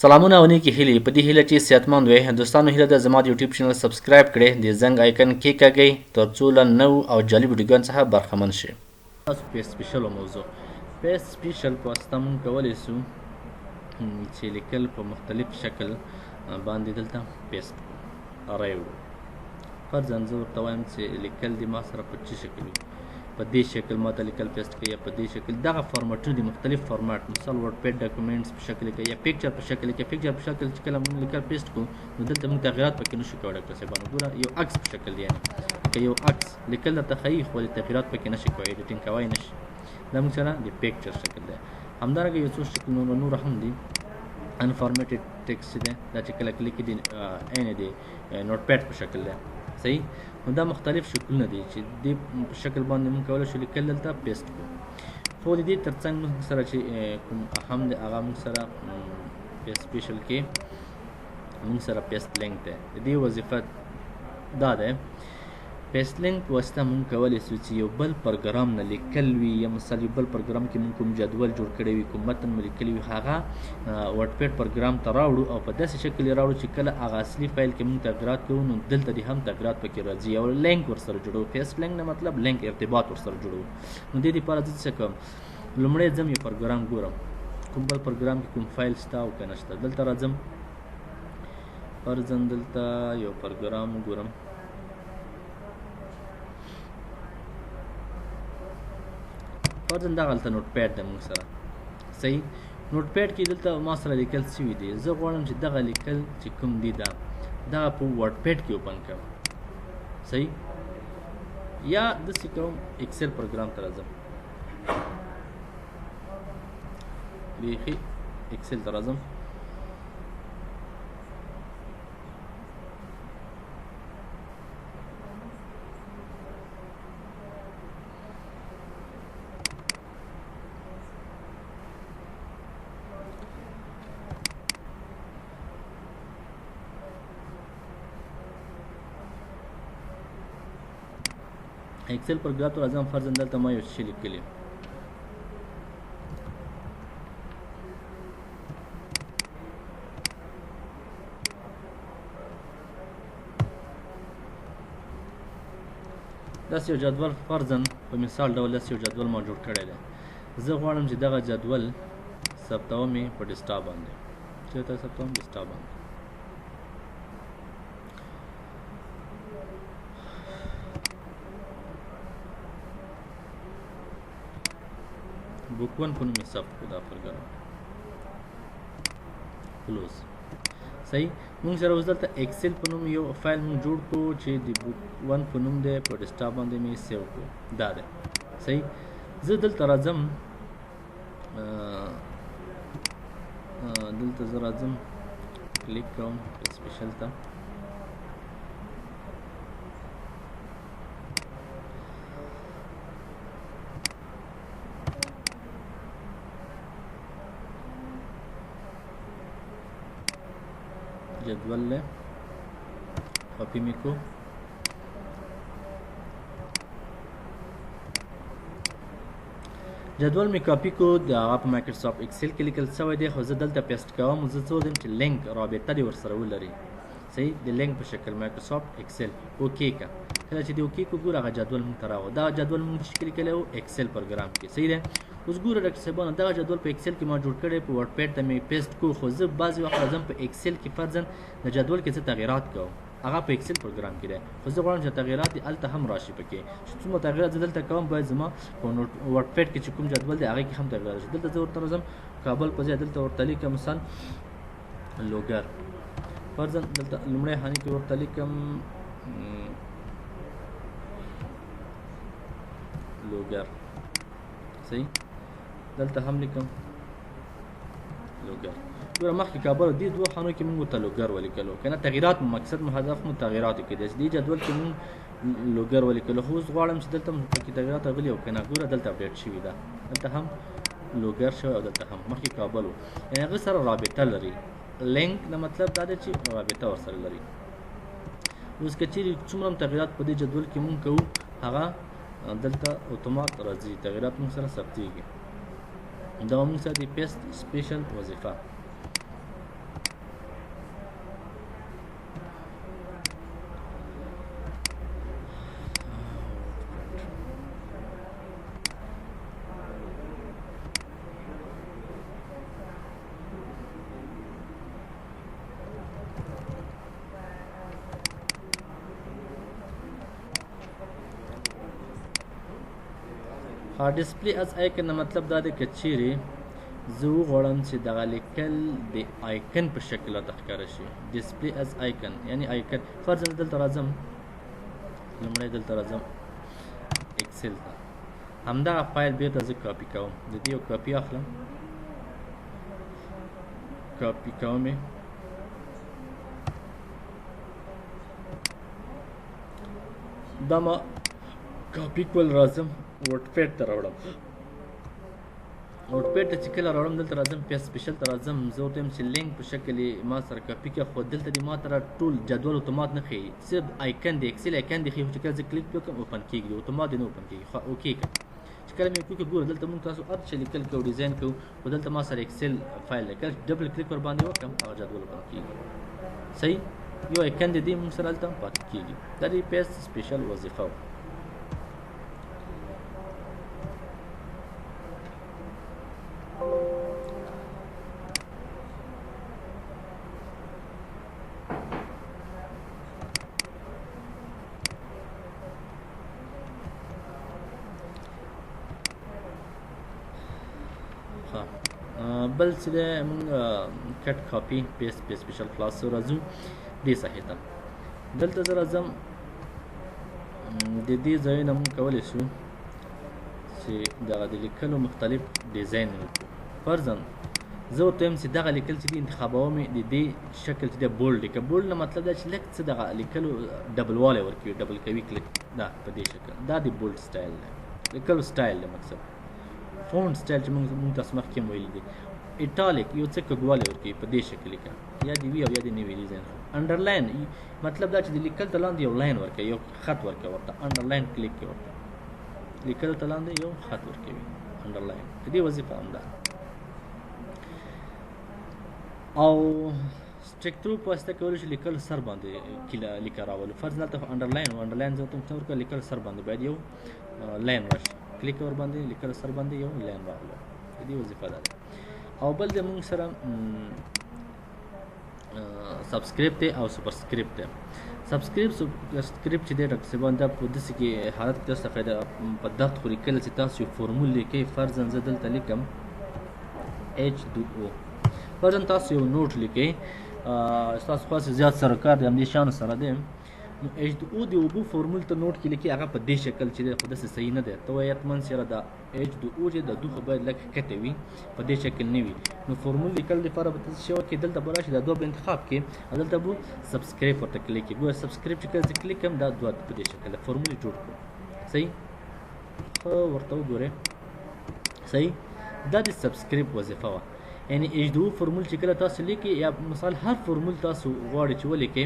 سلامونه او نیکی هیلې په دې هیله چې صحتمند وئ. دوستانو هیله ده زما د یوټیوب چینل سبسکرایب کړئ، د زنګ آیکن کېکاږئ ترڅو له نوو او جالب ویډیوګانو څخه برخمن شئ. تاسو په سپیشلو موضوع په سپیشل په واسطه موږ کولی سو چې لیکل په مختلف شکل باندې دلته پیسټ راوړو. فرضاً زه ورته وایم چې لیکل دې ما سره په څه شکل وي، په دې شکل ما ته لیکل پیسټ کړئ، یا په دې شکل. دغه فارمټونه دي، مختلف فارمټ، مثال ورډ پیډ ډاکومنټس په شکل کې، یا پیکچر په شکل کې. پیکچر په شکل چې کله موږ لیکل پیسټ کړو نو دلته موږ تغیرات پکې نشو کولی. ډاکټر صاحبانو ګوره، یو عکس په شکل دی، یعنې که یو عکس لیکل درته ښیي خو تغیرات پکې نشي کولی، ایډیټینګ کولی نشي. دا موږ سره د پیکچر شکل دی. همدارنګه یو څو شکلونه نور هم دي. انفارمیټډ ټیکسټ دی، دا چې کله کلیک دي عین دی نوټ پیډ په شکل دی. صحیح. نو دا مختلف شکلونه دي چې دې په شکل باندې موږ کولی شو لیکل دلته پیسټ کړو. خو د دې ترڅنګ موږ سره چې کوم اهم دی هغه موږ سره په سپیشل کې موږ سره پیسټ لینک دی. د دې وظیفه دا ده، پیسټ لینک په واسطه موږ کولی سو چې یو بل پروګرام نه لیکل وي، یا مثال یو بل پروګرام کې موږ کوم جدول جوړ کړی وي، کوم متن مو لیکلی وي، هغه ورډ پیډ پروګرام ته راوړو او په داسې شکل یې راوړو چې کله هغه اصلي فایل کې موږ تغیرات کوو نو دلته دې هم تغیرات پکې راځي. او لینک ورسره جوړوو. پیسټ لینک نه مطلب لینک، ارتباط ورسره جوړوو. نو دې دپاره زه څه کوم، لومړی ځم یو پروګرام ګورم، کوم بل پروګرام کې کوم فایل شته او که نشته. دلته راځم، فرضاً دلته یو پروګرام وګورم. فرضاً دغه هلته نوټ پیډ دی موږ سره. صحیح. نوټ پیډ کې دلته ما سره لیکل سوي دي. زه غواړم چې دغه لیکل چې کوم دي دغه په ورډ پیډ کې اوپن کړم. صحیح. یا داسې کوم اکسل پروګرام ته راځم، بیخي اکسل ته راځم. اکسل پروګرام ته راځم. فرضاً دلته ما یو شی لیکلی، داسې یو جدول، فرضاً په مثال ډول داسې یو جدول ما جوړ کړی دی. زه غواړم چې دغه جدول ثبتوم یې په ډیسکټاپ باندې. چېرته ثبتوم؟ ډیسکټاپ باندې. بوک ون په نوم یې ثبت کړو دا پروګرام. کلوز. صحیح. موږ سره اوس دلته اکسل په نوم یو فایل موږ جوړ کړو چې د بوک ون په نوم دی، په ډیسکټاپ باندې مې سیو کړو. دا دی. صحیح. زه دلته راځم، دلته زه راځم کلیک کوم سپیشل ته. جدول له کاپی میکو، جدول می کاپی کو د هغه په مایکروسافټ اکسل کې لیکل شوی دی، خو زه دلته پیسټ کوم. زه څه وایم چې لینک رابطه دې ورسره ولري. صحیح. د لینک په شکل مایکروسافټ اکسل اوکې کا. کله چې دې اوکې کو ګوره هغه جدول موږ ته راغو. دا جدول موږ چې لیکلی وو اکسل پروګرام کې. صحیح دی. اوس ګوره ډاکټر صاحبانو، دغه جدول په اکسل کې ما جوړ کړی، په ورډ پیډ ته مې پیسټ کو. خو زه بعضې وخت راځم په اکسل کې، فرضاً د جدول کې څه تغیرات کوم، هغه په اکسل پروګرام کې دی، خو زه غواړم چې تغیرات دې هلته هم راشي. پکې چې څومره تغیرات زه دلته کوم باید زما په ورډ پیډ کې چې کوم جدول دی هغې کې هم تغیرات راشي. دلته زه ورته راځم کابل په ځای دلته ورته لیکم مثلا لوګر. فرضاً دلته لومړی خانې کې ورته لیکم لوګر. صحیح. دلته هم لیکم لوګر. ګوره مخکې کابل، دې دوه خانو کې موږ ورته لوګر ولیکلو، که نه تغیرات مو مقصد مو هدف مو تغیراتو کې دی. دې جدول کې موږ لوګر ولیکلو، خو اوس غواړم چې دلته پکې تغیرات راغلي او که نه. ګوره دلته اپډیټ شوي ده، دلته هم لوګر شوی او دلته هم. مخکې کابل و، یعنې هغه سره رابطه لري. لینک نه مطلب دا دی چې رابطه ورسره لري. اوس که چیرې څومره هم تغیرات په دې جدول کې موږ کوو هغه دلته اتومات راځي، تغیرات موږ سره ثبتېږي. دا موږ سره د پیسټ سپیشل وظیفه. ډسپلی از آیکن مطلب دا دی که چیرې زه وغواړم چې دغه لیکل د آیکن په شکل راته ښکاره شي. ډسپلی از آیکن یعنی آیکن فرضاً دلته راځم، لومړی دلته راځم اکسل ته، همدغه فایل بیرته زه کاپي کوم، د دې یو کاپي اخلم، کاپي کوم یې، دا ما کاپي کول راځم ورډ پیډ ته راوړم، ورډ پیډ ته چې کله راوړم دلته راځم پیس سپیشل ته راځم، زه ورته وایم چې لینک په شکل یې ما سره کاپي کړه، خو دلته دې ما سره ټول جدول اتومات نه ښیي، صرف آیکن دی اکسل آیکن دی ښیي، خو چې کله زه کلیک وکړم اوپن کېږي، اتومات دې نه اوپن کېږي. ښه اوکې کړه، چې کله مې وکړو ګوره دلته موږ تاسو هر څه لیکل کوو ډیزاین کوو، خو دلته ما سره اکسل فایل دی، کله ډبل کلیک ور باندې وکړم هغه جدول اوپن کېږي. صحیح، یو آیکن دی موږ سره هلته پاتې کېږي. دا د پیس سپیشل وظیفه وه. بل چې دی موږ کټ کاپي پیسټ په سپیشل کلاس راځو دې ساحې ته، دلته زه راځم، د دې ځای نه موږ کولی شو چې دغه د لیکلو مختلف ډیزاین وکړو. فرضاً زه ورته وایم چې دغه لیکل چې دي انتخابوم د دې شکل چې دی بولډ دی، که بولډ نه مطلب دا چې لږ څه دغه لیکلو ډبل والی ورکوي، ډبل کوي کلیک، دا په دې شکل، دا د بولډ سټایل دی، لیکلو سټایل دی، مقصد فونټ سټایل چې موږ تاسو مخکې هم ویلي دي. ایټالیک یو څه کږوالی ورکوي په دې شکل لیکه، یا د وي او یا د نه وي ډیزاین. انډرلاین مطلب دا چې د لیکل ته لاندې یو لاین ورکوي، یو خط ورکوي ورته، انډرلاین کلیک کوي ورته، لیکل ته لاندې یو خط ورکوي انډرلاین، د دې وظیفه هم ده. او سټیک تھرو په واسطه کولی شي لیکل سر باندې لیکه راولو. فرض دلته انډرلاین و، انډرلاین زه ورته ورکړه لیکل سر باندې باید یو لاین راشي، کلیک ور باندې لیکل سر باندې یو لاین راغلو، د دې وظیفه ده. او بل د موږ سره سبسکرایب دی او سوپرسکرایب دی. سبسکرایب چې دی ډاکټر صاحبان دا په داسې کې حالت کې تاسو فایده په دقت خو لیکل چې تاسو یو فورمول لیکئ. فرضاً زه دلته لیکم H2O، فرضاً تاسو یو نوټ لیکئ، ستاسو خاص زیات سره کار دی همدې شانو سره دی، نو H2O د اوبو فورمول ته نوټ کې لیکي، هغه په دې شکل چې دی خو داسې صحیح نه دی، ته وایې حتماً چې یاره دا H2O چې د دوه خو باید لږ ښکته وي، په دې شکل نه وي. نو فورمول لیکل لپاره به څه شی وکړې، دلته به راشي دا دوه به انتخاب کړې، او دلته به سبسکرایب ورته کلیک کړې. ګوره سبسکرایب چې کله زه کلیک کړم دا دوه په دې شکل فورمول یې جوړ کړو. صحیح، ښه ورته وګورئ. صحیح، دا د سبسکرایب وظیفه وه. یعنی H2O فورمول چې کله تاسو لیکئ، یا مثال هر فورمول تاسو غواړئ چې ولیکئ،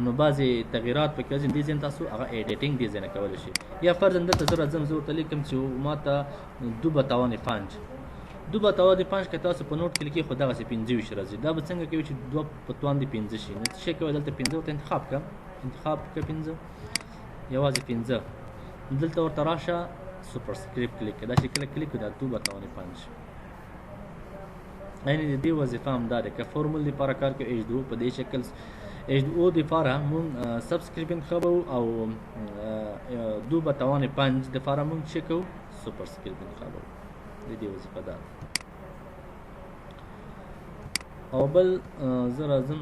نو بعضې تغییرات پکې راځي، دې ځای تاسو هغه ایډیټینګ دې ځای نه کولی شئ. یا فرضاً دلته زه راځم، زه ورته لیکم چې ما ته 2/5 2/5 که تاسو په نوټ کې لیکئ، خو دغسې 25 راځي. دا به څنګه کوي چې 2/5 شي؟ نو څه شی کوئ، دلته 15 ورته انتخاب کړه، انتخاب کړه 15، یوازې 15، دلته ورته راشه سوپرسکرایب کلیک کړه، دا چې کله کلیک کړو دا 2/5. یعنې د دې وظیفه هم دا ده، که فورمول لپاره کار کوي H2O په دې شکل، H2O دپاره مونږ سبسکرایب انتخابوو، او 2/5 دپاره مونږ څه کوو، سوپرسکرایب انتخابوو. د دې وظیفه دا ده. او بل زه راځم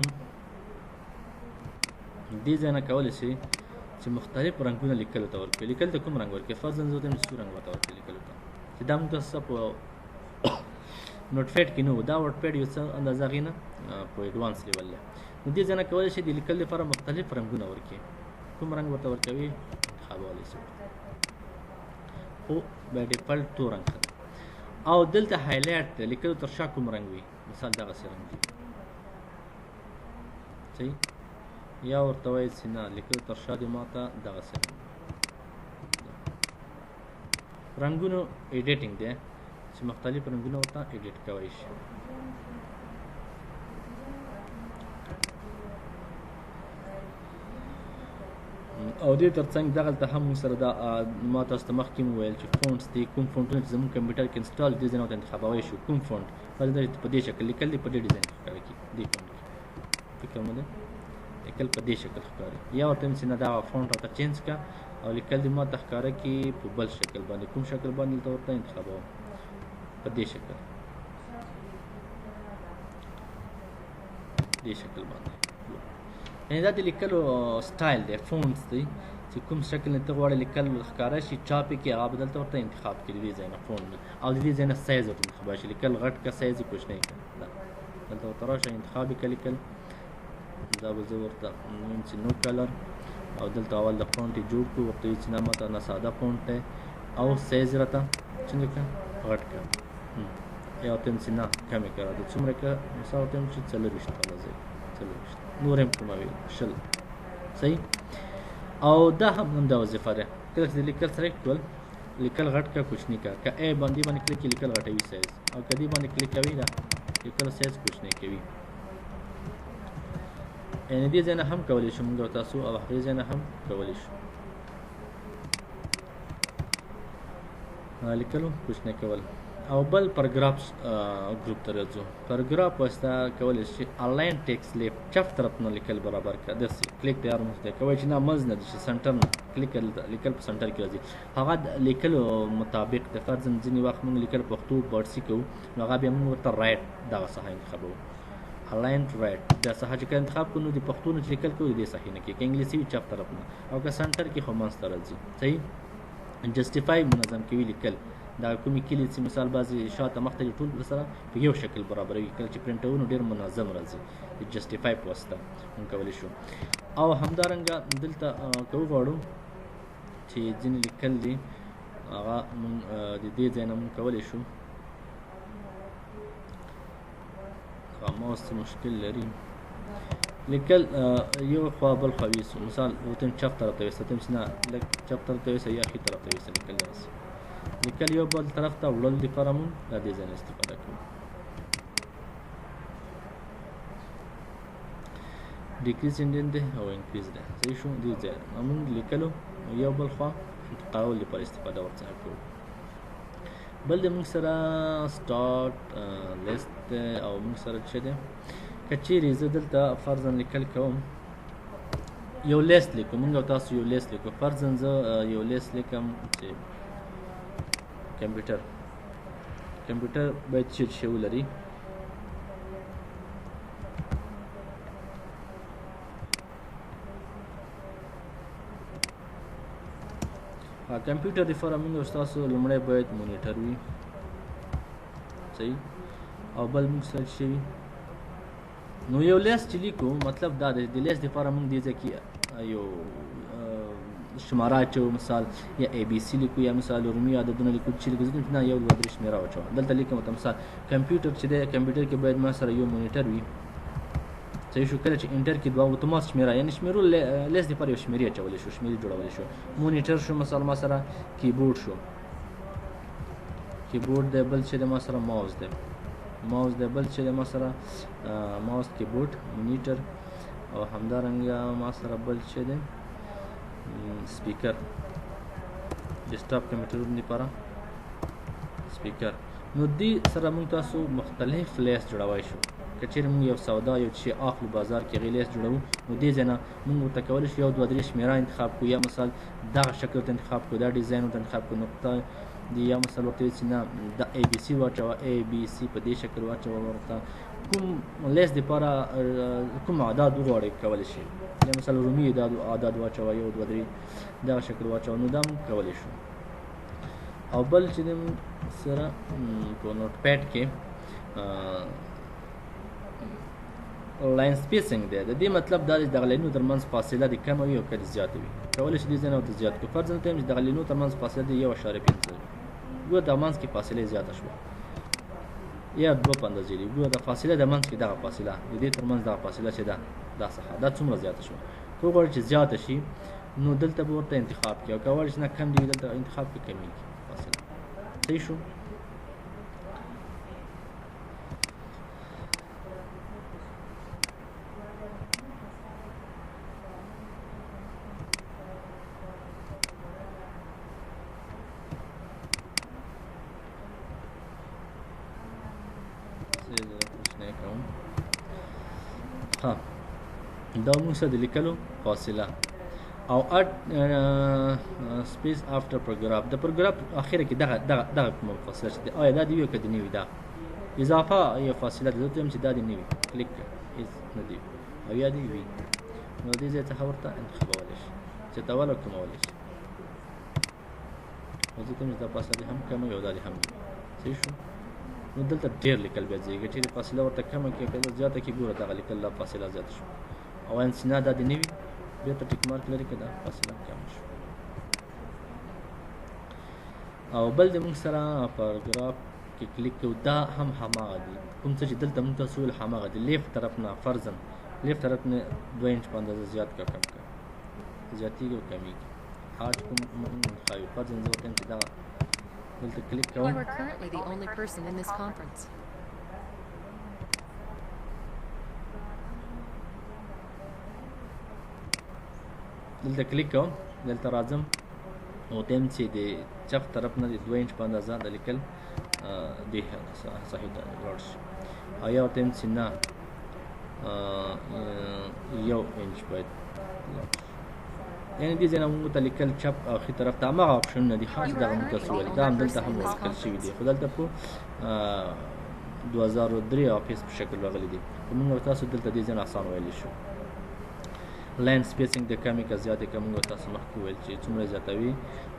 دې ځای نه کولی شئ چې مختلف رنګونه لیکلو ته ورکړئ. لیکلو ته کوم رنګ ورکړئ؟ فرضاً زه وایم سور رنګ ورته ورکړئ لیکلو ته، چې دا مونږ تاسو په نوټ پیډ کې نه و، دا ورډ پیډ یو څه اندازه هغې نه په ایډوانس لیول دی. نو دې ځای نه کولی شئ د لیکلو لپاره مختلف رنګونه ورکړئ. کوم رنګ ورته ورکوئ انتخابولی شئ، خو بای ډیفالټ تور رنګ ښه دی. او دلته هایلایټ دی، لیکلو تر شا کوم رنګ وي، مثال دغسې رنګ وي. صحیح، یا ورته وایئ چې نه لیکلو تر شا دې ما ته دغسې رنګ رنګونو ایډیټینګ دی چې مختلف رنګونه ورته ایډیټ کولی شي. او دې ترڅنګ دغلته هم موږ سره دا ما تاسو ته مخکې مو ویل چې فونټس دي، کوم فونټونه چې زموږ کمپیوټر کې انسټال دي ځای نه ورته انتخابولی شو، کوم فونټ فرض په دې شکل لیکل دي، په دې ډیزاین کې ښکاره کړي، دې فونټ کې فکر مو دی. لیکل په دې شکل ښکاري. یا ورته چې نه دغه فونټ راته چینج کړه او لیکل دې ما ته ښکاره کړي په بل شکل باندې. کوم شکل باندې دلته ورته انتخابوم؟ په دې شکل، دې شکل باندې. یعنې دا د لیکلو سټایل دی، فونټس دی چې کوم شکل نه ته غواړې لیکل ښکاره شي چاپ یې کړي هغه به دلته ورته انتخاب کړي د دې ځای نه فونټ نه، او د دې ځای نه سایز ورته انتخاب شي. لیکل غټ که سایز یې کوچنی کړه، دلته ورته راشه انتخاب یې کړه لیکل. دا به زه ورته ویم چې نو کلر، او دلته اول د فونټ یې جوړ کړو، ورته وایي چې نه ماته نه ساده فونټ دی او سایز راته څنګه کړه غټ کړه، یا ورته ویم چې نه کم یې کړه. د څومره کړه مثال ورته ویم چې 40 والا ځای 40 نور هم کوموي 20 صحیح. او دا هم همدا وظیفه ده، کله چې د لیکل سلیکټ کړل لیکل غټ کړه کوچني کړه، که ای باندې کلیک کړي لیکل غټوي سایز، او که دې باندې کلیک کوي دا لیکل سایز کوچنی کوي. یعنې دې ځای نه هم کولی شو موږ او تاسو، او هغې ځای نه هم کولی شو لیکلو کوچنی کول. او بل پاراګراف ګروپ ته راځو. پاراګراف واسطه کولی شي الاین ټیکس لیفټ چپ طرف نه لیکل برابر کړه، داسې کلیک ته یار مخته کوئ چې نه منځ نه دي چې سنټر نه کلیک لیکل په سنټر کې راځي. هغه د لیکلو مطابق د فرضاً ځینې وخت موږ لیکل پښتو فارسي کوو نو هغه بیا موږ ورته رایټ دغه ساحه انتخابوو، الاین رایټ دا ساحه چې کله انتخاب کړو نو د پښتو نه چې لیکل کوو د دې ساحې نه کېږي، که انګلیسي وي چپ طرف نه، او که سنټر کې خو منځ ته راځي. صحیح. جسټیفای منظم کوي لیکل، دا کومې کلي چې مثال بعضې شاته مخته دي ټول سره په یو شکل برابروي، کله چې پرنټوو نو ډېر منظم راځي د جسټیفای په واسطه موږ کولی شو. او همدارنګه دلته که وغواړو چې ځینې لیکل دي هغه موږ د دې ځای نه موږ کولی شو. ماوس څه مشکل لري لیکل یو خوا بل خوا ویسو، مثال ورته چپ طرف ته ویسته چې نه لږ چپ طرف ته ویسه یا ښي طرف ته ویسه لیکل داسې لیکل یو بل طرف ته وړل دپاره مونږ د دې ځای نه استفاده کوو. ډیکریز انډین دی او انکریز دی، صحیح شو. دې ځای مونږ لیکلو یو بل خوا انتقالولو لپاره استفاده ورڅخه کوو. بل د موږ سره سټارټ لیست دی، او موږ سره څه دی که چیرې زه دلته فرضاً لیکل کوم یو لیست لیکو، موږ او تاسو یو لیست لیکو، فرضاً زه یو لیست لیکم چې کمپیوټر باید څه شی ولري. کمپیوټر لپاره موږ او تاسو لومړی باید مونیټر وي، صحیح. او بل موږ سره څه وي نو یو لیست چې لیکو مطلب دا دی د لیست لپاره موږ دې ځای کې یو شماره اچوو، مثال یا اے بی سی لیکو، یا مثال رومي عددونه لیکو چې لیکو ځکه نه یو دوه درې شمېره واچوه. دلته لیکم ورته مثال کمپیوټر چې دی کمپیوټر کې باید ما سره یو مونیټر وي، صحیح شو. کله چې انټر کې دوه اتومات شمېره یعنې شمېرو لیست لپاره یو شمېرې اچولی شو، شمېرې جوړولی شو. مونیټر شو مثال ما سره کیبورډ شو، کیبورډ دی. بل چې دی ما سره ماوس دی، ماوس دی. بل چې دی ما سره ماوس کیبورډ مونیټر، او همدارنګه ما سره بل چې دی سپیکر، ډیسکټاپ کمپیوټرونو لپاره سپیکر. نو دې سره موږ تاسو مختلف لیست جوړولی شو. که چیرې موږ یو سودا یو شی اخلو بازار کې هغې لیست جوړوو نو دې ځای نه موږ ورته کولی شو یو دوه درې شمېره انتخاب کړو، یا مثال دغه شکل ورته انتخاب کړو، دا ډیزاین ورته انتخاب کړو، نقطه دی، یا مثال ورته وایي چې نه د اے بي سی واچوه، اے بي سی په دې شکل واچوه. ورته کوم لیست دپاره کوم اعداد وغواړئ کولی شي، یا مثال رومي اعداد واچوه، یو دوه درې دغه شکل واچوه، نو دا موږ کولی شو. او بل چې دی موږ سره په نوټ پیډ کې لاین سپیسینګ دی، د دې مطلب دا دی دغه لاینونو ترمنځ فاصله دې کمه وي او که دې زیاته وي. کولی شي دې ځای نه ورته زیات کړو. فرضاً ته چې دغه لاینونو ترمنځ فاصله دې 1.5 ګوره د منځ کې فاصله زیاته شوه، یا 2 په اندازې دي. ګوره د فاصله د منځ کې دغه فاصله د دې ترمنځ دغه فاصله چې ده دا څخه دا څومره زیاته شوه. که وغواړئ چې زیاته شي نو دلته به ورته انتخاب کړي، او که وغواړئ چې نه کم دي دلته انتخاب کړي کمیږي فاصله، صحیح شو. ها دا موږ سره د لیکلو فاصله او اډ سپیس افټر پاراګراف د پاراګراف اخره کې دغه کومه فاصله چې آیا دا دی یو که د نه وي دا اضافه یا فاصله ده زه ته وایم چې دا دې نه وي کلیک هېڅ نه دی او یا دې وي نو دې ځای څخه ورته انتخابولی شي زیاتول او کمولی شي او زه ته وایم چې دا فاصله دې هم کمه وي او دا دې هم وي صحیح شو نو دلته ډېر لیکل بیا ځایږي چېرې فاصله ورته کمه کړې که زیاته کړي ګوره دغه لیکل دا فاصله زیاته شو او وایم چې نه دا دې نه وي بیا ته ټیک مارک لري که دا فاصله کمه شو او بل د موږ سره پاراګراف کې کلیک کوو دا هم هماغه دي کوم څه چې دلته موږ تاسو ویل هماغه دي لیفت طرف نه فرضاً لیفت طرف نه 2 انچ په اندازه زیات کا کم کا زیاتېږي او کمیږي آج کوم ښایي فرضاً زه ورته یم چې دغه دلته کلیک کوم You are currently the only person in this conference. دلته کلیک کوم دلته راځم او تم چې د چپ طرف نه د 2 انچ په اندازه د لیکل دی صحیح ده لاړ شي او یا ورته چې نه 1 انچ باید لاړ شي یعنې دې ځای نه موږ ته لیکل چپ او ښي طرف ته هماغه اپشنونه دي خاص دغه موږ تاسو ویل دا هم دلته هم لیکل شوي دي خو دلته په 2003 آفیس په شکل راغلی دي خو موږ تاسو دلته دې ځای نه اسان ویلی شو لاین سپیسینګ د کمې که زیاتې که موږ تاسو مخکې ویل چې څومره زیاتوي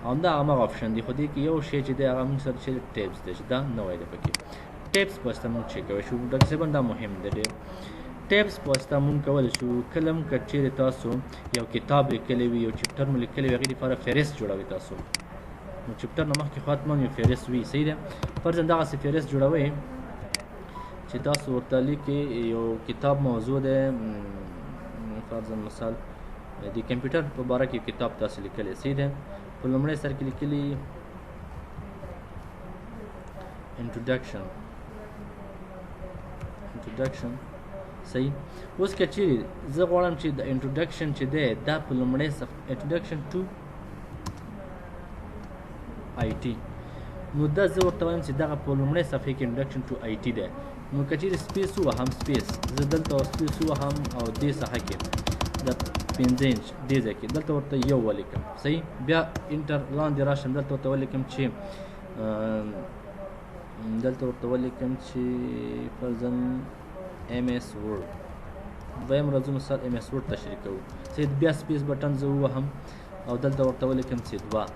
همدا هماغه آپشن دی خو دې کې یو شی چې دی هغه موږ سره چې ټیپس دی چې دا نوی دی پکې ټیپس په واسطه موږ چیک کولی شو ډاکټر صاحب دا مهم دی ډېر ټیپس په واسطه موږ کولی شو کله هم که چیرې تاسو یو کتاب لیکلی وي یو چپټر مو لیکلی وي هغې دپاره فهرست جوړوئ تاسو نو چپټر نه مخکې خو حتما یو فهرست وي صحیح دی فرضاً دغسې فهرست جوړوئ چې تاسو ورته لیکئ یو کتاب موضوع دی فرضاً مثال د کمپیوټر په باره کې کتاب تاسو لیکلی صحیح دی په لومړی سر کې لیکلي انټروډکشن صحیح اوس که چیرې زه غواړم چې د انټروډکشن چې دی دا په لومړی انټروډکشن ټو آی ټي نو دا زه ورته وایم چې دغه په لومړی صفحې کې انټروډکشن ټو آی ټي دی نو که چیرې سپیس ووهم سپیس زه دلته سپیس ووهم او دې ساحه کې د 5 انچ دې ځای کې دلته ورته یو ولیکم صحیح بیا انټر لاندې راشم دلته ورته ولیکم چې فرضاً ایم ایس ورډ دویم راځو مثال ایم ایس ورډ تشریح کوو صحیح بیا سپیس بټن زه ووهم او دلته ورته ولیکم چې 2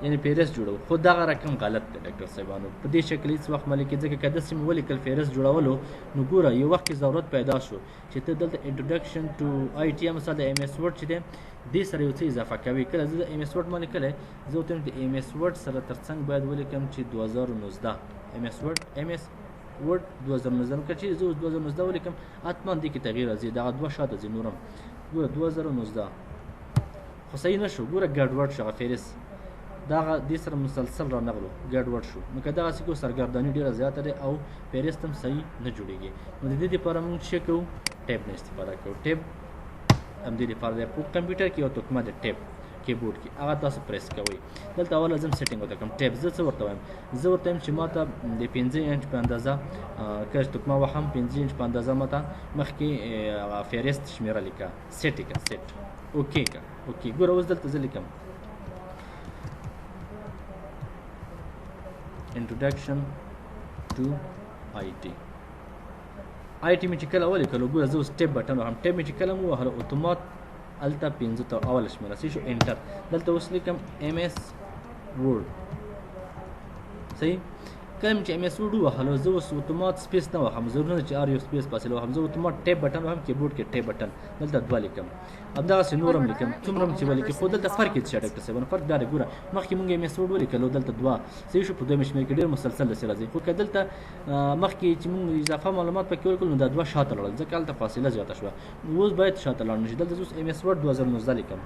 یعنی فهرست جوړو خو دغه رقم غلط دی ډاکټر صاحبانو په دې شکل هېڅ وخت مه لیکئ ځکه که داسې مې ولیکل فهرست جوړولو نو ګوره یو وخت کې ضرورت پیدا شو چې ته دلته انټروډکشن ټو آی ټي مثلا د ایم ایس ورډ چې دی دې سره یو څه اضافه کوي کله زه د ایم ایس ورډ ما لیکلی زه ورته وایم د ایم ایس ورډ سره تر څنګ باید ولیکم چې 2019 ایم ایس ورډ 2019 که چیرې زه اوس 2019 ولیکم حتما دې کې تغییر راځي دغه 2 شاته ځي نور هم ګوره 2019 خو صحیح نه شو ګوره ګډوډ شو هغه فهرست دغه دې سره مسلسل را نغلو ګډوډ شو نو که دغسې کو سرګرداني ډېره زیاته دی او فهرست هم صحیح نه جوړېږي نو د دې دپاره موږ څه کوو ټیب نه استفاده کوو ټیب همدې دپاره دی په کمپیوټر کې یو تکمه دی ټیب کیبورډ کې هغه تاسو پریس کوئ دلته اوله ځم سیټینګ ورته کوم ټیب زه څه ورته وایم زه ورته وایم چې ما ته د 15 انچ په اندازه که تکمه وهم 15 انچ په اندازه ما ته مخکې هغه فهرست شمېره لیکه سیټ یې که سیټ اوکې که اوکې ګوره اوس دلته زه لیکم introduction to IT مې چې کله ولیکلو ګوره زه اوس ټیپ بټن وهم ټیپ مې چې کله مو وهلو اتومات هلته 15 ته اوله شمېره صحیح شو انټر دلته اوس لیکم ایم ایس ورډ صحیح کله مې چې ایم ایس ورډ ووهلو زه اوس اتومات سپیس نه وهم ضرور نه چې ار یو سپیس فاصله وهم زه اتومات ټیپ بټن وهم کیبورډ کې ټیپ بټن دلته 2 لیکم همدغسې نور هم لیکم څومره هم چې ولیکي خو دلته فرق یې څه دی ډاکټر صاحبانو فرق دا دی ګوره مخکې مونږ ایم ایس ورډ ولیکلو دلته 2 صحیح شو په دویمه شمېر کې ډېر مسلسل داسې راځي خو که دلته مخکې چې مونږ اضافه معلومات پکې ولیکلو نو دا 2 شاته لاړل ځکه هلته فاصله زیاته شوه اوس باید شاته لاړ نه شي دلته اوس ایم ایس ورډ 2019 لیکم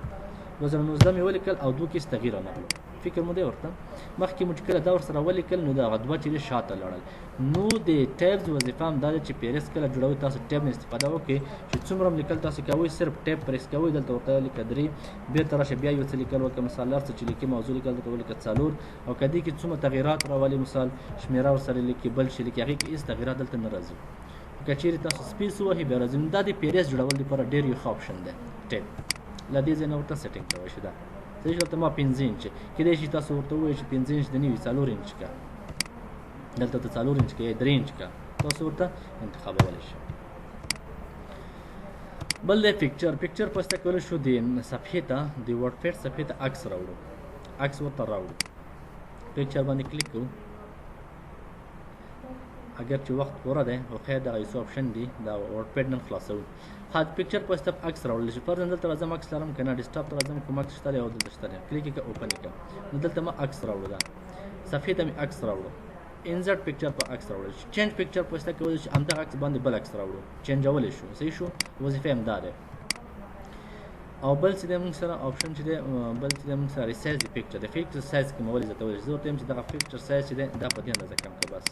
2019 مې ولیکل او 2 کې هېڅ تغییر رانغلو فکر مو دی ورته مخکې مو چې کله دا ورسره ولیکل نو دغه 2 چې دی شاته لاړل نو د ټیبز وظیفه هم دا ده چې فهرست کله جوړوئ تاسو ټیب نه استفاده وکړئ چې څومره هم لیکل تاسو کوئ صرف ټیب پریس کوئ دلته ورته ولیکه 3 بېرته راشه بیا یو څه لیکل وکړه مثال هر څه چې لیکي موضوع لیکل دلته ولیکه 4 او که دې کې څومره تغییرات راولي مثال شمېره ورسره لیکي بل شي لیکي هغې کې هېڅ تغییرات دلته نه راځي که که چیرې تاسو سپیس ووهئ بیا راځي. نو دا د پیریس جوړول لپاره ډېر یو ښه آپشن دی ټیپ. له دې ځای نه ورته سیټینګ کولی شئ. دا صحیح شو. ما 5 انچ کیدای شي تاسو ورته ووایئ چې 5 انچ د نه وي 4 انچ کا، دلته ته 4 انچ کا یا 3 انچ کا تاسو ورته انتخابولی شئ. بل د پکچر پسته کولی شو د صفحې ته د ورډ پیډ صفحې ته عکس راوړو، عکس ورته راوړو. پکچر باندې کلیک کوو. اگر چې وخت پوره دی خو خیر دغه یو آپشن دی دا ورډ پیډ نن خلاصوو. ها پکچر پسته عکس راوړلی شي. فرضاً دلته راځم عکس لرم که نه ډیسکټاپ ته راځم کوم عکس شته دی او دلته شته دی کلیک یې کړه اوپن یې کړه. نو دلته ما عکس راوړو، دا صفحې ته مې عکس راوړو. انسرټ پکچر په عکس راوړل شي. چینج پکچر پسته کولی شي همدغه عکس باندې بل عکس راوړو، چینجولی شو. صحیح شو. وظیفه یې همدا دی. او بل چې دی موږ سره آپشن چې دی بل چې دی موږ سره ریسایز د پکچر د پکچر سایز کمولی زیاتولی شي. زه ورته یم چې دغه پکچر سایز چې دی دا په دې اندازه کم کړه، بس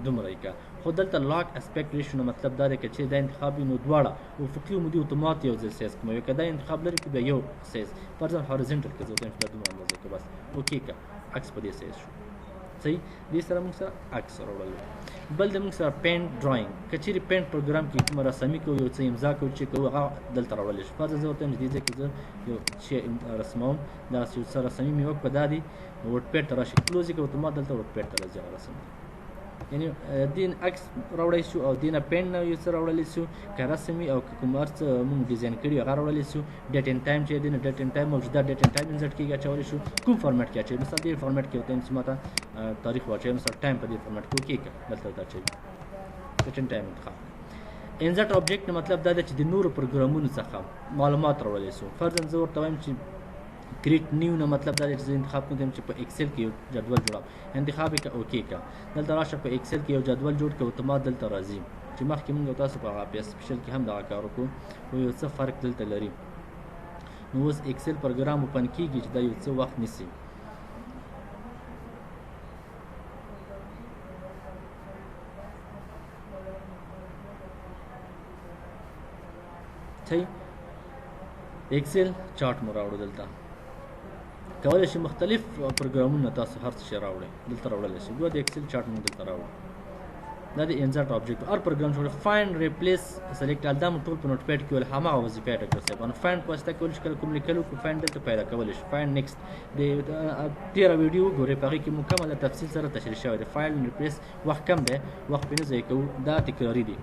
دومره یې کړه. خو دلته لاک اسپیکټ ریشو نو مطلب دا دی که چې دا انتخاب وي نو دواړه افقي عمودي اتومات یو ځای سایز کموي. که دا انتخاب لري که بیا یو سایز فرضاً هارزنټل که زه ورته یم چې دا دومره اندازه کړه، بس اوکې کړه. عکس په دې سایز شو. صحیح. دې سره موږ سره عکس راوړل. بل د موږ سره پینټ ډرایینګ که چیرې پینټ پروګرام کې کومه رسامي کوو یو څه امضا کوو چې کوو هغه دلته راوړلی شي. فرضاً زه ورته یم چې دې ځای کې زه یو شی رسموم، دغسې یو څه رسامي مې وکړه دا دی ورډ پیډ ته راشي کلوز یې کړه اتومات دلته ورډ پیډ ته راځي هغه رسم. یعنې دې عکس راوړی شو او دې نه پینټ نه یو څه راوړلی شو که رسم وي او که کوم هر څه مونږ ډیزاین کړي هغه راوړلی شو. ډیټ اینډ ټایم چې دی نو ډیټ اینډ ټایم موجوده ډیټ اینډ ټایم انسرټ کېږي اچولی شو. کوم فارمیټ کې اچوي مثلا دې فارمیټ کې ورته یم چې ماته تاریخ واچوي مثلا ټایم په دې فارمیټ کې اوکې کړه دلته ورته اچوي ډیټ اینډ ټایم انتخاب. انسرټ آبجیکټ نه مطلب دا دی چې د نورو پروګرامونو څخه معلومات راوړلی شو. فرضاً زه ورته وایم چې کریټ نیو نه مطلب دا دی چې زه انتخاب کوم چې په ایکسل کې یو جدول جوړم. انتخاب یې کړه اوکې کړه. دلته راشه په ایکسل کې یو جدول جوړ کړه اتومات دلته راځي چې مخکې مونږ تاسو په هغه پی سپیشل کې هم دغه کار وکړو خو یو څه فرق دلته لري. نو اوس ایکسل پروګرام اوپن کېږي چې دا یو څه وخت نیسي. صحیح. ایکسل چارټ مو راوړو. دلته کولی شي مختلف پروګرامونه تاسو هر څه شی راوړئ دلته راوړلی شي. ګویا د ایکسل چارټ مو دلته راوړو. دا د انسرټ آبجیکټ هر پروګرام جوړ فایند ریپلیس سلیکټ ال دا مو ټول په نوټ پیډ کې ول هماغه وظیفه یې ډاکټر صاحب. فایند پسته کولی شي کله کوم لیکلو کو فایند دلته پیدا کولی شي. فایند نیکسټ د 13 ویډیو ګورئ په هغې کې مکمل تفصیل سره تشریح شوی دی. فایند ریپلیس وخت کم دی، وخت پرې نه ضایع کوو، دا تکراري دی.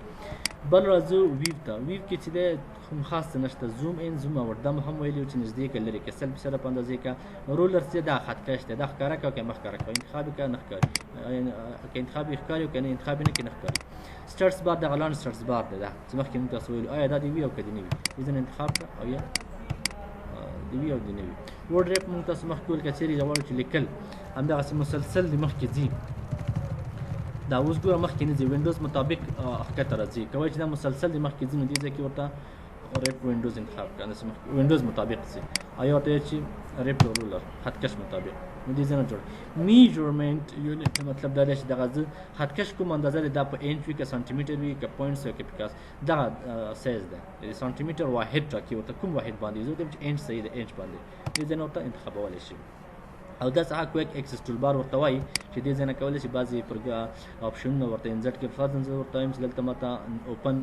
بل راځو ویو ته. ویو کې چې دی کوم خاص څه نشته. زوم ان زوم اوټ دا هم ویلي چې نږدې که لرې که سلب سره په اندازې که رولر چې دا خطکش دی دا ښکاره کوه که مه ښکاره کوه. انتخاب یې که نه ښکاري که انتخاب یې ښکاري او که نه انتخاب یې نه کې نه ښکاري. سټرټس بار دغه لاندې سټرټس بار دی دا چې مخکې موږ تاسو ویلو آیا دا دې وي او که دې نه وي. دې ځینې انتخاب کړه او یا دې وي او دې نه وي. ورډ ریپ موږ تاسو مخکې ویل که چیرې غواړو چې لیکل همدغسې مسلسل د مخکې ځي دا اوس ګوره مخکې نه ځي وینډوز مطابق ښکته راځي. کولی چې دا مسلسل د مخکې ځي نو دې ځای کې ورته ریپ وینډوز انتخاب کړه داسې مخکې وینډوز مطابق ځي او یا ورته چې ریپ رولر خطکش مطابق نو دې ځای نه جوړ. میجرمنټ یونټ مطلب دا دی چې دغه زه خطکش کوم اندازه دی دا په انچ وي که سانتي میټر وي که پوینټس وي که پیکاس دغه سایز دی. د سانتي میټر واحد ټاکي ورته کوم واحد باندې زه وایم چې انچ صحیح دی انچ باندې دې ځای نه ورته انتخابولی شي. او دا څخه کویک اکسس ټول بار ورته وایي چې دې ځای نه کولی شي بعضې آپشنونه ورته انزرټ کړي. فرضاً زه ورته وایم چې دلته ماته اوپن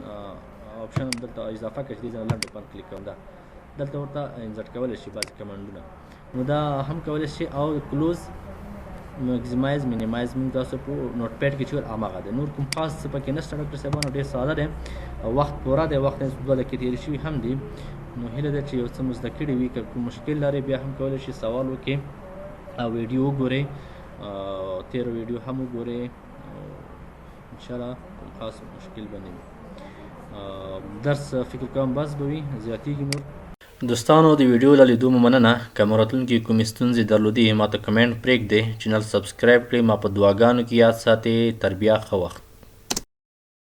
آپشن هم دلته اضافه کړه چې دې ځای نه لنډ اوپن کلیک کوم دا دلته ورته انزرټ کولی شي بعضې کمانډونه نو دا هم کولی شي. او کلوز میکزیمایز مینیمایز موږ تاسو په نوټ پیډ کې چې ویل هماغه دی. نور کوم خاص څه پکې نشته ډاکټر صاحبانو ډېر ساده دی. وخت پوره دی، وخت 2 دقیقې تېرې شوي هم دي. نو هیله ده چې یو څه مو زده کړي وي. که کوم مشکل لرئ بیا هم کولی شي سوال وکړئ او ویډیو وګورئ 13 ویډیو هم وګورئ انشاءالله کوم خاص مشکل به نه وي. درس فکر کوم بس به وي زیاتېږي نور. دوستانو د ویډیو له لیدو مو مننه. که مو راتلونکي کومې ستونزې درلودې ما ته کمنټ پرېږدئ. چینل سبسکرایب کړئ. ما په دعاګانو کې یاد ساتئ. تر بیا ښه وخت.